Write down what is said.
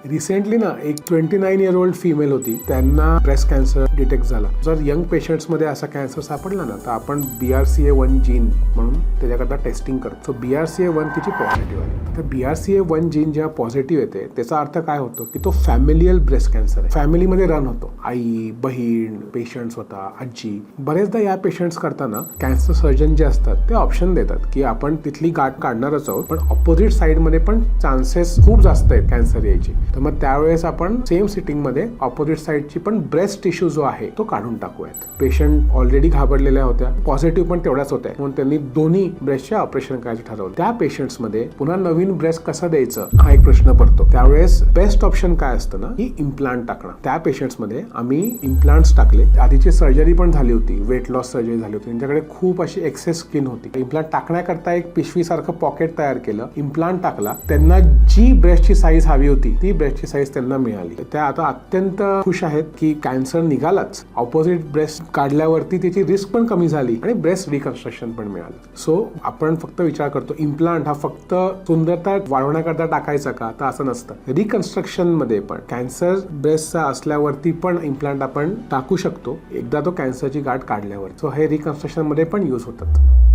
Recently ना एक 29 year old female होती, त्यांना ब्रेस्ट कॅन्सर डिटेक्ट झाला. जर यंग पेशंट्समध्ये असा कॅन्सर सापडला ना तर आपण BRCA1 जीन म्हणून त्याच्याकरता टेस्टिंग करतो. सो BRCA1 तिची पॉझिटिव्ह आली. तर BRCA1 जीन जेव्हा पॉझिटिव्ह येते त्याचा अर्थ काय होतो की तो फॅमिलियल ब्रेस्ट कॅन्सर आहे. फॅमिलीमध्ये रन होतो. आई, बहीण, पेशंट्स होता, आजी. बरेचदा या पेशंट्स करताना कॅन्सर सर्जन जे असतात ते ऑप्शन देतात की आपण तिथली गाठ काढणारच आहोत, पण ऑपोजिट साईडमध्ये पण चान्सेस खूप जास्त आहेत कॅन्सर यायची. तर मग त्यावेळेस आपण सेम सिटिंग मध्ये ऑपोजिट साईडची पण ब्रेस्ट टिश्यू जो आहे तो काढून टाकूयात. पेशंट ऑलरेडी घाबरलेल्या होत्या, पॉझिटिव्ह पण तेवढ्याच होत्या, म्हणून त्यांनी दोन्ही ब्रेस्टचे ऑपरेशन करायचे ठरवलं. त्या पेशंट्स मध्ये पुन्हा नवीन ब्रेस्ट कसं द्यायचं हा एक प्रश्न पडतो. त्यावेळेस बेस्ट ऑप्शन काय असतं ना की इम्प्लांट टाकणं. त्या पेशंट्स मध्ये आम्ही इम्प्लांट्स टाकले. आधीची सर्जरी पण झाली होती, वेट लॉस सर्जरी झाली होती, त्यांच्याकडे खूप अशी एक्सेस स्किन होती. इम्प्लांट टाकण्याकरता एक पिशवी सारखं पॉकेट तयार केलं, इम्प्लांट टाकला. त्यांना जी ब्रेस्टची साईज हवी होती ती ब्रेस्टची साईज त्यांना मिळाली. त्या आता अत्यंत खुश आहेत की कॅन्सर निघालाच, ऑपोजिट ब्रेस्ट काढल्यावरती त्याची रिस्क पण कमी झाली आणि ब्रेस्ट रिकन्स्ट्रक्शन पण मिळालं. सो आपण फक्त विचार करतो इम्प्लांट हा फक्त सुंदरता वाढवण्याकरता टाकायचा का, तर असं नसतं. रिकन्स्ट्रक्शन मध्ये पण कॅन्सर ब्रेस्टचा असल्यावरती पण इम्प्लांट आपण टाकू शकतो एकदा तो कॅन्सरची गाठ काढल्यावर. सो हे रिकन्स्ट्रक्शन मध्ये पण यूज होतात.